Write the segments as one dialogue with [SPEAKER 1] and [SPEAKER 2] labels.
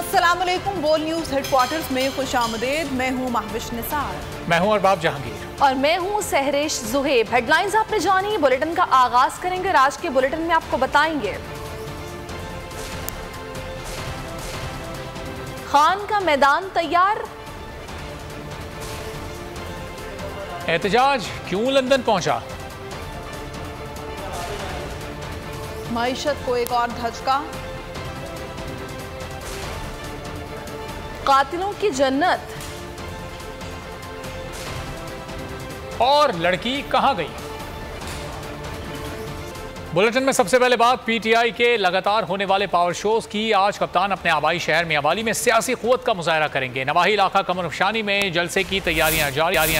[SPEAKER 1] अस्सलामुअलैकुम। बोल news headquarters में खुशामदीद। मैं हूँ महविश निसार।
[SPEAKER 2] मैं हूँ अरबाब जहांगीर
[SPEAKER 3] और मैं हूँ सहरेश जुहेब। हेडलाइंस आपने जानी, बुलेटिन का आगाज करेंगे। आज के बुलेटिन में आपको बताएंगे खान का मैदान तैयार,
[SPEAKER 2] एहतजाज क्यों लंदन पहुंचा,
[SPEAKER 1] मईशत को एक और धचका,
[SPEAKER 3] कातिलों की जन्नत
[SPEAKER 2] और लड़की कहां गई। बुलेटिन में सबसे पहले बात पीटीआई के लगातार होने वाले पावर शोज की। आज कप्तान अपने आबाई शहर मियांवाली में सियासी कुव्वत का मुजाहरा करेंगे। नवाही इलाका कमरफशानी में जलसे की तैयारियां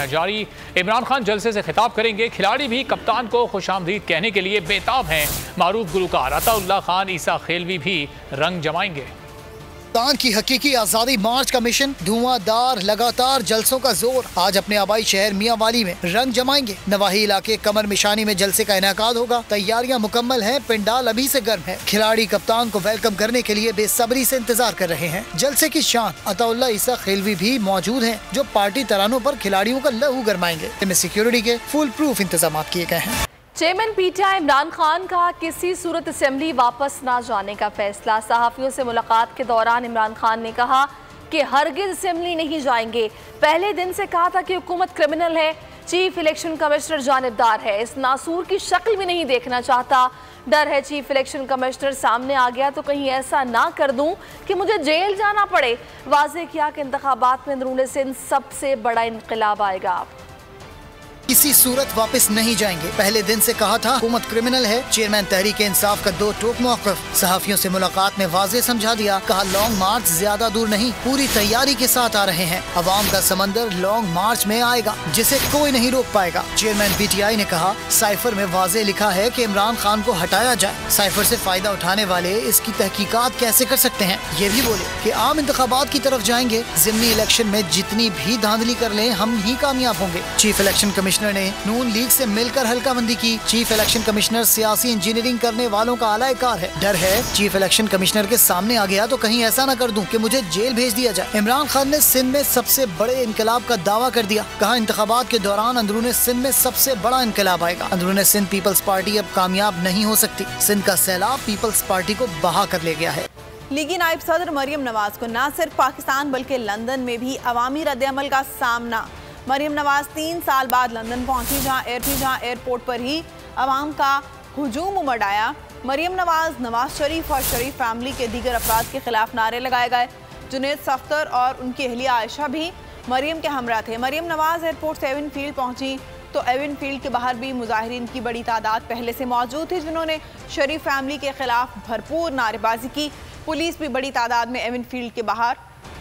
[SPEAKER 2] जारी। इमरान खान जलसे से खिताब करेंगे। खिलाड़ी भी कप्तान को खुशामदीद कहने के लिए बेताब हैं। मारूफ गुलकार अताउल्लाह खान ईसा खेलवी भी रंग जमाएंगे।
[SPEAKER 4] पाकिस्तान की हकीकी आजादी मार्च का मिशन धुआंधार, लगातार जलसों का जोर आज अपने आबाई शहर मियांवाली में रंग जमाएंगे। नवाही इलाके कमर मिशानी में जलसे का इनेकाद होगा। तैयारियां मुकम्मल हैं, पिंडाल अभी से गर्म है। खिलाड़ी कप्तान को वेलकम करने के लिए बेसब्री से इंतजार कर रहे हैं। जलसे की शान अताउल्लाह ईसा खेलवी भी मौजूद हैं, जो पार्टी तरानों पर खिलाड़ियों का लहू गरमाएंगे। इनमें सिक्योरिटी के फुल प्रूफ इंतजाम किए गए हैं।
[SPEAKER 3] चेयरमैन पीटीआई इमरान खान का किसी सूरत असेंबली वापस ना जाने का फैसला। सहाफियों से मुलाकात के दौरान इमरान खान ने कहा कि हरगिज असेंबली नहीं जाएंगे। पहले दिन से कहा था कि हुकूमत क्रिमिनल है, चीफ इलेक्शन कमिश्नर जानिबदार है, इस नासूर की शक्ल भी नहीं देखना चाहता। डर है चीफ इलेक्शन कमिश्नर सामने आ गया तो कहीं ऐसा ना कर दूं कि मुझे जेल जाना पड़े। वाज़ेह किया कि इंतखाबात में अंदरूनी सिंध सबसे बड़ा इनकलाब आएगा।
[SPEAKER 4] किसी सूरत वापस नहीं जाएंगे। पहले दिन से कहा था हुकूमत क्रिमिनल है। चेयरमैन तहरीक इंसाफ का दो टोक मौक़िफ़। सहाफियों से मुलाकात में वाज़ेह समझा दिया। कहा लॉन्ग मार्च ज्यादा दूर नहीं, पूरी तैयारी के साथ आ रहे हैं। अवाम का समंदर लॉन्ग मार्च में आएगा, जिसे कोई नहीं रोक पाएगा। चेयरमैन पीटीआई ने कहा साइफर में वाज़ेह लिखा है कि इमरान खान को हटाया जाए। साइफर से फायदा उठाने वाले इसकी तहकीकात कैसे कर सकते हैं। ये भी बोले कि आम इंतखाबात की तरफ जाएंगे। ज़िमनी इलेक्शन में जितनी भी धांधली कर लें हम ही कामयाब होंगे। चीफ इलेक्शन कमिश्नर ने नून लीग से मिलकर हल्काबंदी की। चीफ इलेक्शन कमिश्नर सियासी इंजीनियरिंग करने वालों का आलाकार है। डर है चीफ इलेक्शन कमिश्नर के सामने आ गया तो कहीं ऐसा न कर दूं कि मुझे जेल भेज दिया जाए। इमरान खान ने सिंध में सबसे बड़े इनकलाब का दावा कर दिया। कहा इंतखाबात के दौरान अंदरूनी सिंध में सबसे बड़ा इनकलाब आएगा। अंदरूनी सिंध पीपल्स पार्टी अब कामयाब नहीं हो सकती। सिंध का सैलाब पीपल्स पार्टी को बहा कर ले गया है।
[SPEAKER 1] लीगी नायब सदर मरियम नवाज को न सिर्फ पाकिस्तान बल्कि लंदन में भी अवामी रद्द-ए-अमल का सामना। मरियम नवाज 3 साल बाद लंदन पहुंची, जहां एयरपोर्ट पर ही अवाम का हुजूम उमड़ आया। मरियम नवाज शरीफ और शरीफ फैमिली के दीगर अफराद के खिलाफ नारे लगाए गए। जुनैद सफ्तर और उनकी अहलिया आयशा भी मरियम के हमरा थे। मरियम नवाज एयरपोर्ट से एवन फील्ड पहुंची तो एवन फील्ड के बाहर भी मुजाहिरीन की बड़ी तादाद पहले से मौजूद थी, जिन्होंने शरीफ फैमिली के खिलाफ भरपूर नारेबाजी की। पुलिस भी बड़ी तादाद में एवन फील्ड के बाहर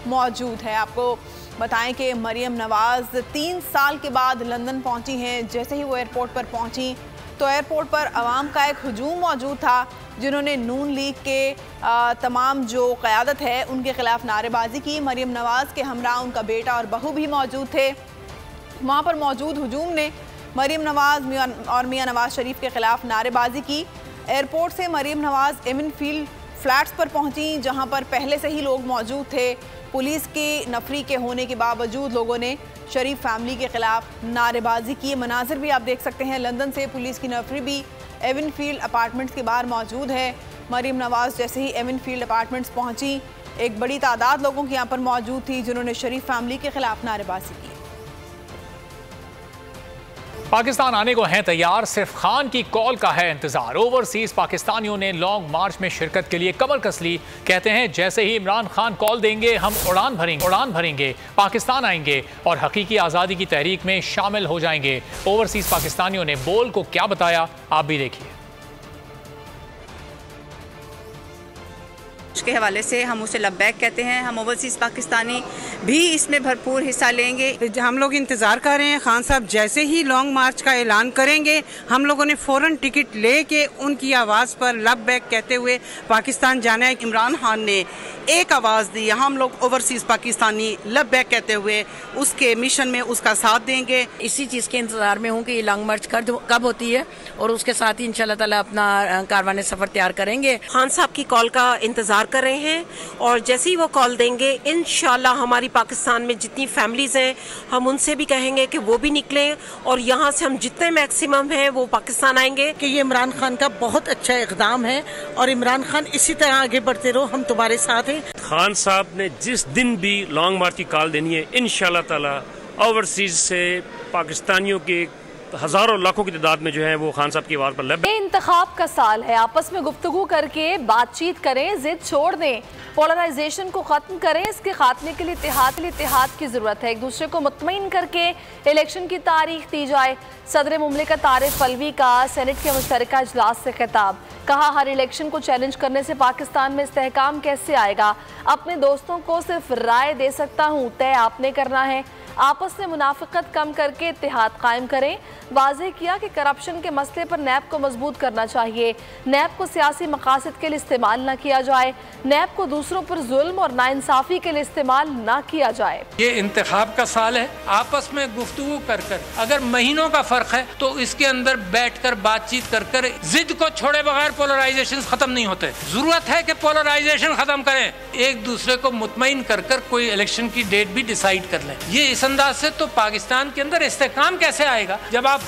[SPEAKER 1] मौजूद है। आपको बताएं कि मरियम नवाज 3 साल के बाद लंदन पहुंची हैं। जैसे ही वो एयरपोर्ट पर पहुंची तो एयरपोर्ट पर आवाम का एक हुजूम मौजूद था, जिन्होंने नून लीग के तमाम जो क़यादत है उनके खिलाफ नारेबाजी की। मरियम नवाज के हमरा उनका बेटा और बहू भी मौजूद थे। वहाँ पर मौजूद हुजूम ने मरियम नवाज और मियाँ नवाज शरीफ के खिलाफ नारेबाजी की। एयरपोर्ट से Maryam Nawaz Avenfield flats पर पहुंची, जहां पर पहले से ही लोग मौजूद थे। पुलिस की नफरी के होने के बावजूद लोगों ने शरीफ फैमिली के खिलाफ नारेबाजी की। मनाजिर भी आप देख सकते हैं। लंदन से पुलिस की नफरी भी एवन फील्ड अपार्टमेंट्स के बाहर मौजूद है। मरियम नवाज जैसे ही एवन फील्ड अपार्टमेंट्स पहुंची, एक बड़ी तादाद लोगों की यहाँ पर मौजूद थी, जिन्होंने शरीफ फैमिली के खिलाफ नारेबाजी की।
[SPEAKER 2] पाकिस्तान आने को हैं तैयार, सिर्फ खान की कॉल का है इंतजार। ओवरसीज पाकिस्तानियों ने लॉन्ग मार्च में शिरकत के लिए कमर कस ली। कहते हैं जैसे ही इमरान खान कॉल देंगे हम उड़ान भरेंगे, पाकिस्तान आएंगे और हकीकी आज़ादी की तहरीक में शामिल हो जाएंगे। ओवरसीज पाकिस्तानियों ने बोल को क्या बताया, आप भी देखिए।
[SPEAKER 5] के हवाले से हम उसे लब्बैक कहते हैं। हम ओवरसीज़ पाकिस्तानी भी इसमें भरपूर हिस्सा लेंगे।
[SPEAKER 6] हम लोग इंतज़ार कर रहे हैं खान साहब जैसे ही लॉन्ग मार्च का ऐलान करेंगे हम लोगों ने फ़ौरन टिकट लेके उनकी आवाज़ पर लब्बैक कहते हुए पाकिस्तान जाना है। इमरान खान ने एक आवाज़ दी, हम लोग ओवरसीज़ पाकिस्तानी लब्बैक कहते हुए उसके मिशन में उसका साथ देंगे।
[SPEAKER 7] इसी चीज़ के इंतज़ार में हूँ कि ये लॉन्ग मार्च कब होती है और उसके साथ ही इंशाल्लाह ताला अपना कारवाने सफ़र तैयार करेंगे।
[SPEAKER 8] खान साहब की कॉल का इंतज़ार कर रहे हैं और जैसे ही वो कॉल देंगे इंशाल्लाह हमारी पाकिस्तान में जितनी फैमिलीज़ हैं हम उनसे भी कहेंगे कि वो भी निकलें और यहाँ से हम जितने मैक्सिमम हैं वो पाकिस्तान आएंगे।
[SPEAKER 9] कि ये इमरान खान का बहुत अच्छा इक़दाम है और इमरान खान इसी तरह आगे बढ़ते रहो, हम तुम्हारे साथ हैं।
[SPEAKER 10] खान साहब ने जिस दिन भी लॉन्ग मार्च की कॉल देनी है इंशाल्लाह ताला ओवरसीज से पाकिस्तानियों के हजारों लाखों की तादाद में जो है वो खान साहब की आवाज़ पर लब।
[SPEAKER 3] ये इंतखाब का साल है, आपस में गुफ्तगू करके बातचीत करें, जिद छोड़ दें, पोलराइजेशन को ख़त्म करें। इसके खात्मे के लिए इत्तेहाद की ज़रूरत है। एक दूसरे को मुतमईन करके इलेक्शन की तारीख दी जाए। सदर मुमलिकत आरिफ अलवी का सेनेट के मुश्तरका इजलास से खिताब, कहा हर इलेक्शन को चैलेंज करने से पाकिस्तान में इस्तेहकाम कैसे आएगा। अपने दोस्तों को सिर्फ राय दे सकता हूँ, तय आपने करना है। आपस में मुनाफिकत कम करके इत्तेहाद कायम करें। वाज़ेह किया कि करप्शन के मसले पर नैब को मजबूत करना चाहिए। नैब को सियासी मकासद के लिए इस्तेमाल न किया जाए। नैब को दूसरों पर जुल्म और नाइंसाफ़ी के लिए इस्तेमाल न किया जाए।
[SPEAKER 11] ये इंतखाब का साल है, आपस में गुफ्तगू कर कर, अगर महीनों का फर्क है तो इसके अंदर बैठकर बातचीत कर कर, जिद को छोड़े बगैर पोलराइजेशन खत्म नहीं होते। जरूरत है कि पोलराइजेशन खत्म करें, एक दूसरे को मुतमईन कर कर कोई इलेक्शन की डेट भी डिसाइड कर लें। ये इस अंदाज से तो पाकिस्तान के अंदर इस्तेहकाम कैसे आएगा जब आप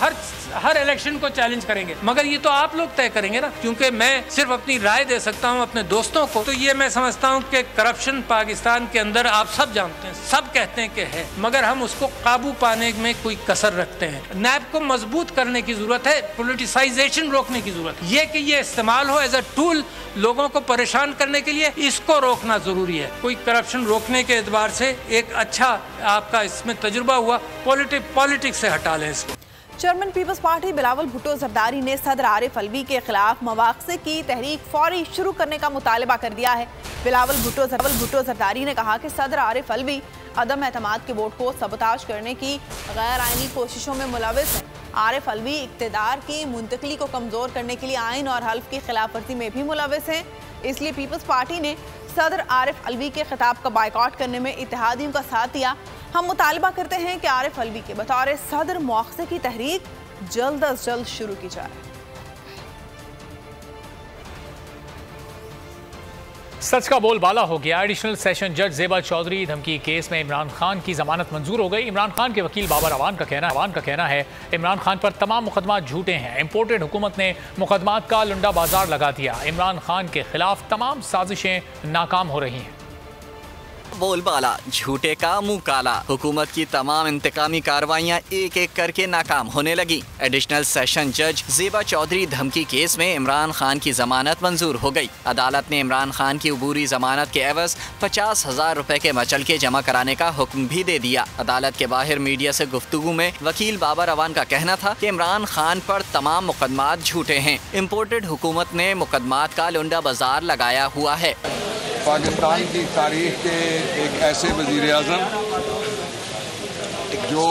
[SPEAKER 11] हर इलेक्शन को चैलेंज करेंगे। मगर ये तो आप लोग तय करेंगे ना, क्योंकि मैं सिर्फ अपनी राय दे सकता हूँ अपने दोस्तों को। तो ये मैं समझता हूँ कि करप्शन पाकिस्तान के अंदर आप सब जानते हैं, सब कहते हैं कि है, मगर हम उसको काबू पाने में कोई कसर रखते हैं। नैब को मजबूत करने की जरूरत है, पॉलिटिसाइजेशन रोकने की जरूरत है। ये कि ये इस्तेमाल हो एज अ टूल लोगों को परेशान करने के लिए, इसको रोकना जरूरी है। कोई करप्शन रोकने के एतबार से एक अच्छा आपका इसमें तजुर्बा हुआ, पॉलिटिक्स से हटा लें इसको।
[SPEAKER 1] Chairman Peoples Party Bilawal Bhutto Zardari ने सदर आरिफ अलवी के खिलाफ मवाक़से की तहरीक फौरी शुरू करने का मुतालबा कर दिया है। बिलावल भुट्टो जरदारी ने कहा कि सदर आरिफ अलवी अदम एतमाद के वोट को सबोताज करने की गैर आइनी कोशिशों में मुलविस है। आरिफ अलवी इक़्तिदार की मुंतकली को कमज़ोर करने के लिए आइन और हल्फ की खिलाफ वर्जी में भी मुलविस हैं। इसलिए पीपल्स पार्टी ने सदर आरिफ अलवी के खिताब का बायकॉट करने में इत्तेहादियों का साथ दिया। हम मुतालबा करते हैं कि आरिफ अलवी के बतौर सदर मुआख़से की तहरीक जल्द अज जल्द शुरू की जाए।
[SPEAKER 2] सच का बोलबाला हो गया। एडिशनल सेशन जज ज़ेबा चौधरी धमकी केस में इमरान खान की जमानत मंजूर हो गई। इमरान खान के वकील बाबर अवान का कहना है इमरान खान पर तमाम मुकदमात झूठे हैं। इम्पोर्टेड हुकूमत ने मुकदमात का लुंडा बाजार लगा दिया। इमरान खान के खिलाफ तमाम साजिशें नाकाम हो रही हैं।
[SPEAKER 12] बोलबाला, झूठे का मुंह काला। हुकूमत की तमाम इंतकामी कार्रवाइयाँ एक एक करके नाकाम होने लगी। एडिशनल सेशन जज ज़ेबा चौधरी धमकी केस में इमरान खान की जमानत मंजूर हो गई। अदालत ने इमरान खान की अबूरी जमानत के एवज 50,000 रुपए के मचलके जमा कराने का हुक्म भी दे दिया। अदालत के बाहर मीडिया से गुफ्तगू में वकील बाबर अवान का कहना था कि इमरान खान पर तमाम मुकदमात झूठे हैं। इम्पोर्टेड हुकूमत ने मुकदमात का लुंडा बाजार लगाया हुआ है।
[SPEAKER 13] पाकिस्तान की तारीख के एक ऐसे वज़ीर-ए-आज़म जो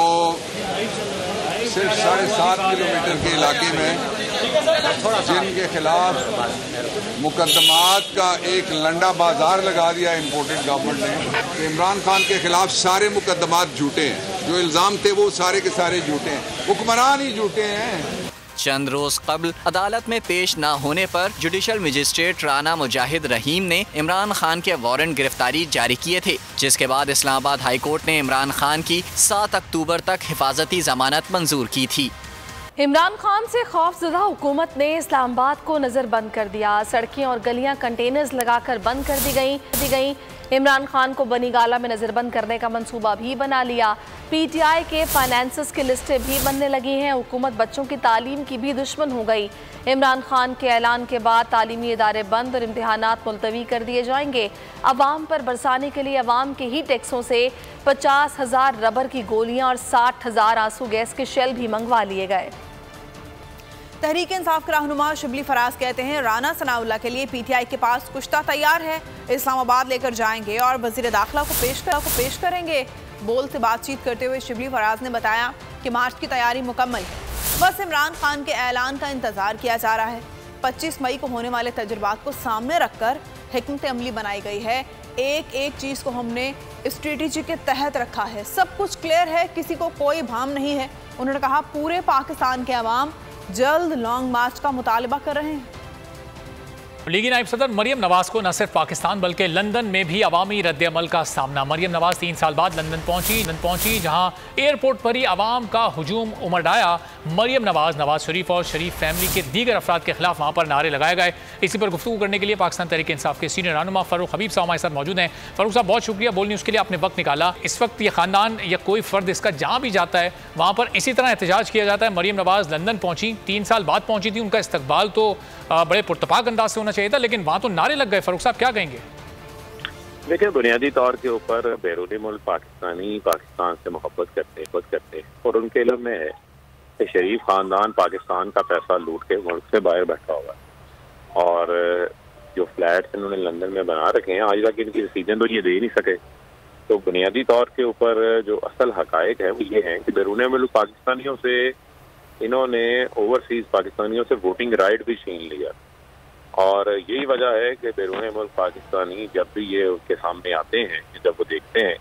[SPEAKER 13] सिर्फ 7.5 किलोमीटर के इलाके में जिनके खिलाफ मुकदमात का एक लंडा बाजार लगा दिया इम्पोर्टेड गवर्नमेंट ने कि इमरान खान के खिलाफ सारे मुकदमात झूठे हैं। जो इल्ज़ाम थे वो सारे के सारे झूठे हैं, हुक्मरान ही झूठे हैं।
[SPEAKER 12] चंद रोज कबल अदालत में पेश न होने पर जुडिशल मजिस्ट्रेट राना मुजाहिद रहीम ने इमरान खान के वारंट गिरफ्तारी जारी किए थे, जिसके बाद इस्लामाबाद हाई कोर्ट ने इमरान खान की 7 अक्टूबर तक हिफाजती जमानत मंजूर की थी।
[SPEAKER 3] इमरान खान से खौफजदा हुकूमत ने इस्लामाबाद को नज़रबंद कर दिया। सड़कें और गलियां कंटेनर्स लगाकर बंद कर दी गई। इमरान खान को बनी गाला में नज़रबंद करने का मंसूबा भी बना लिया। पीटीआई के फाइनेंसेस की लिस्टें भी बनने लगी हैं। हुकूमत बच्चों की तालीम की भी दुश्मन हो गई। इमरान खान के ऐलान के बाद तालीमी इदारे बंद और इम्तिहानात मुलतवी कर दिए जाएंगे। अवाम पर बरसाने के लिए अवाम के ही टैक्सों से 50,000 रबर की गोलियां और 60,000 आंसू गैस के शेल भी मंगवा लिए गए।
[SPEAKER 1] तहरीक इंसाफ के रहनुमा शिबली फराज कहते हैं राना सनाउल्लाह के लिए पीटीआई के पास कुश्ता तैयार है, इस्लामाबाद लेकर जाएंगे और वजीर दाखिला को पेश करेंगे। बोल से बातचीत करते हुए शिबली फराज ने बताया कि मार्च की तैयारी मुकम्मल है, बस इमरान खान के ऐलान का इंतजार किया जा रहा है। 25 मई को होने वाले तजुर्बात को सामने रखकर हिकमत अमली बनाई गई है। एक एक चीज़ को हमने स्ट्रेटेजी के तहत रखा है, सब कुछ क्लियर है, किसी को कोई भाम नहीं है। उन्होंने कहा पूरे पाकिस्तान के अवाम जल्द लॉन्ग मार्च का मुतालबा कर रहे हैं।
[SPEAKER 2] लीगी नायब सदर मरियम नवाज को न सिर्फ पाकिस्तान बल्कि लंदन में भी अवामी रद्द-ए-अमल का सामना। मरियम नवाज 3 साल बाद लंदन पहुंची जहां एयरपोर्ट पर ही अवाम का हुजूम उमड़ आया। मरियम नवाज, नवाज शरीफ और शरीफ फैमिली के दीगर अफराद के खिलाफ वहां पर नारे लगाए गए। इसी पर गुफ्तगू करने के लिए पाकिस्तान तहरीक इंसाफ के सीनियर रहनुमा फ़ारूक हबीब साहब हमारे साथ मौजूद हैं। फ़ारूक साहब, बहुत शुक्रिया बोल न्यूज़ के लिए, आपने वक्त निकाला। इस वक्त ये खानदान या कोई फ़र्द इसका जहाँ भी जाता है वहाँ पर इसी तरह एहतजाज किया जाता है। मरियम नवाज लंदन पहुंची, 3 साल बाद पहुंची थी, उनका इस्तकबाल तो बड़े पुरतपाक अंदाज से होना चाहिए था, लेकिन वहाँ तो नारे लग गए। फ़ारूक साहब, क्या कहेंगे?
[SPEAKER 14] देखिए, बुनियादी तौर के ऊपर बैरूनी मुल्क पाकिस्तानी पाकिस्तान से मोहब्बत करते हैं और उनके इल्म में है कि शरीफ खानदान पाकिस्तान का पैसा लूट के मुल्क से बाहर बैठा हुआ है और जो फ्लैट्स इन्होंने लंदन में बना रखे हैं आज तक इनकी रसीदें तो ये दे नहीं सके। तो बुनियादी तौर के ऊपर जो असल हकायक है वो ये है कि बैरूनी मुल्क पाकिस्तानियों से इन्होंने ओवरसीज पाकिस्तानियों से वोटिंग राइट भी छीन लिया और यही वजह है कि बैरून मुल्क पाकिस्तानी जब भी ये उनके सामने आते हैं, जब वो देखते हैं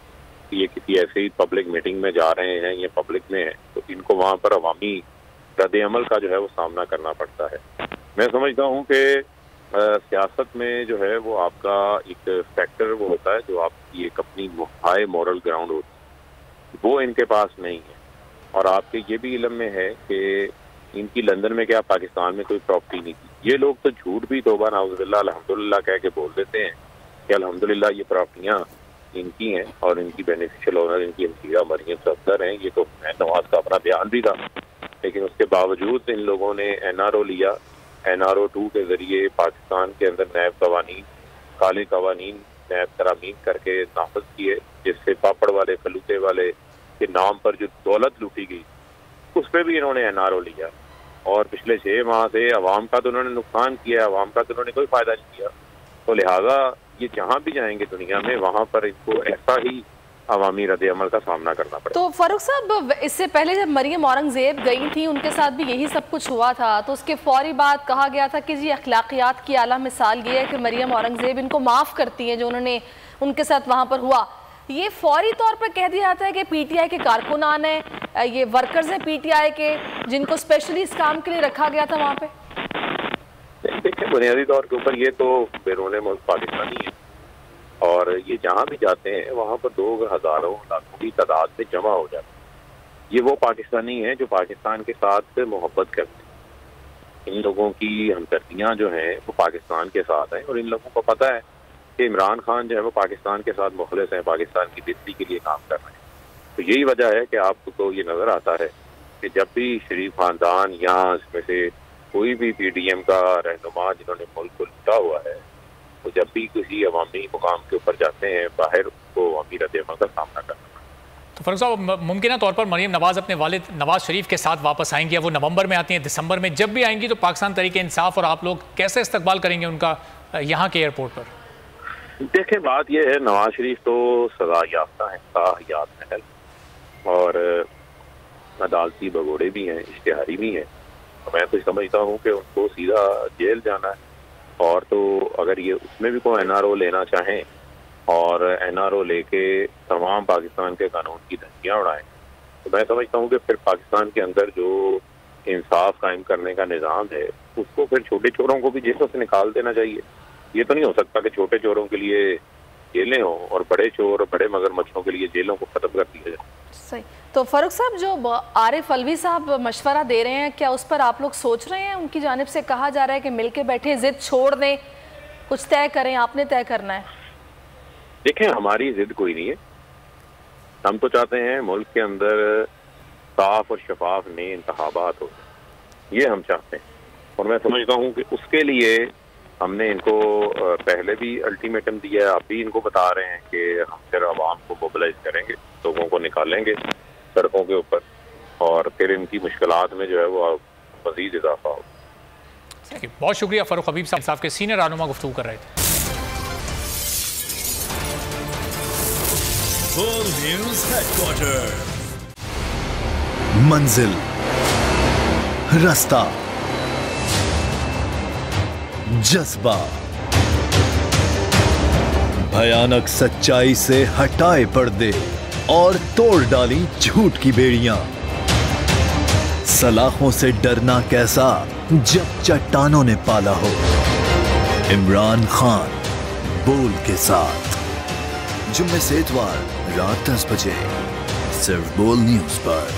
[SPEAKER 14] कि ये किसी ऐसी पब्लिक मीटिंग में जा रहे हैं, ये पब्लिक में है, तो इनको वहाँ पर अवामी रद्द-ए-अमल का जो है वो सामना करना पड़ता है। मैं समझता हूँ कि सियासत में जो है वो आपका एक फैक्टर वो होता है जो आपकी एक अपनी हाई मॉरल ग्राउंड होती है, वो इनके पास नहीं है। और आपके ये भी इल्म में है कि इनकी लंदन में क्या पाकिस्तान में कोई प्रॉपर्टी नहीं थी। ये लोग तो झूठ भी तौबा नाउज़ुबिल्लाह अल्हम्दुलिल्लाह कह के बोल देते हैं कि अल्हम्दुलिल्लाह ये प्रॉपर्टियाँ इनकी हैं और इनकी बेनिफिशियल ओनर इनकी हमशीरा मरियम सफदर हैं। ये तो नवाज का अपना बयान भी था, लेकिन उसके बावजूद इन लोगों ने NRO लिया। NRO 2 के जरिए पाकिस्तान के अंदर नैब कवानीन, काले कवानीन नैब तरामीम करके नाफज किए, जिससे पापड़ वाले फलूते वाले के नाम पर जो दौलत लूटी गई उस पर भी इन्होंने NRO लिया और पिछले 6 माह से अवाम का तो उन्होंने नुकसान किया, अवाम का तो उन्होंने कोई फायदा नहीं किया। तो लिहाजा ये जहाँ भी जाएंगे दुनिया में वहाँ पर इनको ऐसा ही अवामी रद्द-ए-अमल का सामना करना पड़ेगा।
[SPEAKER 3] तो फारूक साहब, इससे पहले जब मरियम औरंगजेब गई थी उनके साथ भी यही सब कुछ हुआ था, तो उसके फौरी बाद कहा गया था कि जी अखलाकियात की आला मिसाल ये है कि मरियम औरंगजेब इनको माफ़ करती हैं जो उन्होंने उनके साथ वहाँ पर हुआ। ये फौरी तौर पर कह दिया जाता है कि PTI के कारकुनान हैं, ये वर्कर्स हैं PTI के जिनको स्पेशली इस काम के लिए रखा गया था वहाँ पे।
[SPEAKER 14] देखिए, बुनियादी तौर के ऊपर ये तो बैरून मुल्क पाकिस्तानी है और ये जहाँ भी जाते हैं वहाँ पर 2 हज़ारों लाखों की तादाद में जमा हो जाते हैं। ये वो पाकिस्तानी हैं जो पाकिस्तान के साथ मोहब्बत करते हैं। इन लोगों की हमदर्दियाँ जो हैं वो पाकिस्तान के साथ हैं और इन लोगों को पता है कि इमरान खान जो है वो पाकिस्तान के साथ मुखलिस हैं, पाकिस्तान की बेहतरी के लिए काम कर रहे हैं। तो यही वजह है कि आपको तो ये नज़र आता है कि जब भी शरीफ खानदान या इसमें से कोई भी PDM का रहनुमा जिन्होंने मुल्क को लूटा हुआ है, तो जब भी किसी अवामी मुकाम के ऊपर जाते हैं बाहर उनको अवामी रद्द-ए-अमल का सामना करना।
[SPEAKER 2] तो फ़ारूक साहब, मुमकिन तौर पर मरियम नवाज अपने वालिद नवाज शरीफ के साथ वापस आएंगी या वो नवंबर में आती हैं, दिसंबर में? जब भी आएंगी तो पाकिस्तान तहरीक इंसाफ और आप लोग कैसे इस्तकबाल करेंगे उनका यहाँ के एयरपोर्ट पर?
[SPEAKER 14] देखिए, बात यह है, नवाज शरीफ तो सजा याफ्ता है, साहयात महल और अदालती भगोड़े भी हैं, इश्तिहारी भी हैं। तो मैं तो समझता हूँ कि उनको सीधा जेल जाना है और तो अगर ये उसमें भी कोई NRO लेना चाहें और NRO लेके तमाम पाकिस्तान के कानून की धज्जियाँ उड़ाएं, तो मैं समझता हूँ कि फिर पाकिस्तान के अंदर जो इंसाफ कायम करने का निज़ाम है उसको फिर छोटे चोरों को भी जेलों से निकाल देना चाहिए। ये तो नहीं हो सकता कि छोटे चोरों के लिए जेलें हों और बड़े चोर, बड़े मगरमच्छों के लिए जेलों को खत्म कर दिया जाए।
[SPEAKER 3] सही। तो फारूक साहब, जो आरिफ अलवी साहब मशवरा दे रहे हैं, क्या उस पर आप लोग सोच रहे हैं? उनकी जानिब से कहा जा रहा है कि मिलके बैठे, जिद छोड़ दें, कुछ तय करें, आपने तय करना है।
[SPEAKER 14] देखें, हमारी जिद कोई नहीं है। हम तो चाहते हैं मुल्क के अंदर साफ और शफाफ नए इंतखाबात हो, ये हम चाहते हैं। और मैं समझता हूँ कि उसके लिए हमने इनको पहले भी अल्टीमेटम दिया है, आप भी इनको बता रहे हैं कि हम फिर आवाम को मोबिलाइज करेंगे, लोगों को निकालेंगे सड़कों के ऊपर और फिर इनकी मुश्किलात में जो है वो मज़ीद इजाफा हो।
[SPEAKER 2] बहुत शुक्रिया फ़ारूक हबीब साहब के सीनियर रहनुमा गुफ्तगू कर रहे थे।
[SPEAKER 15] मंजिल, रास्ता, जज्बा, भयानक सच्चाई से हटाए पर्दे और तोड़ डाली झूठ की बेड़ियां। सलाखों से डरना कैसा जब चट्टानों ने पाला हो। इमरान खान बोल के साथ जुम्मे से इतवार रात 10 बजे सिर्फ बोल न्यूज पर।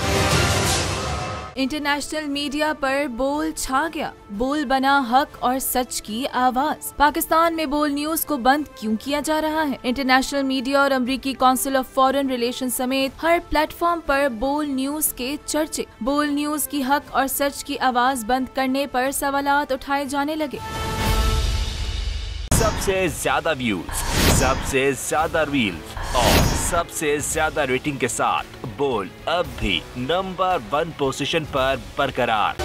[SPEAKER 16] इंटरनेशनल मीडिया पर बोल छा गया। बोल बना हक और सच की आवाज। पाकिस्तान में बोल न्यूज को बंद क्यों किया जा रहा है? इंटरनेशनल मीडिया और अमेरिकी काउंसिल ऑफ फॉरेन रिलेशन समेत हर प्लेटफॉर्म पर बोल न्यूज के चर्चे। बोल न्यूज की हक और सच की आवाज बंद करने पर सवालात उठाए जाने लगे।
[SPEAKER 17] सबसे ज्यादा व्यूज, सबसे ज्यादा रील्स और सबसे ज्यादा रेटिंग के साथ बोल अब भी नंबर 1 पोजीशन पर बरकरार।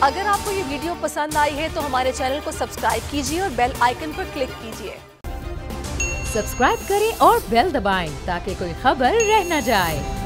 [SPEAKER 3] अगर आपको ये वीडियो पसंद आई है तो हमारे चैनल को सब्सक्राइब कीजिए और बेल आइकन पर क्लिक कीजिए।
[SPEAKER 18] सब्सक्राइब करें और बेल दबाएं ताकि कोई खबर रह न जाए।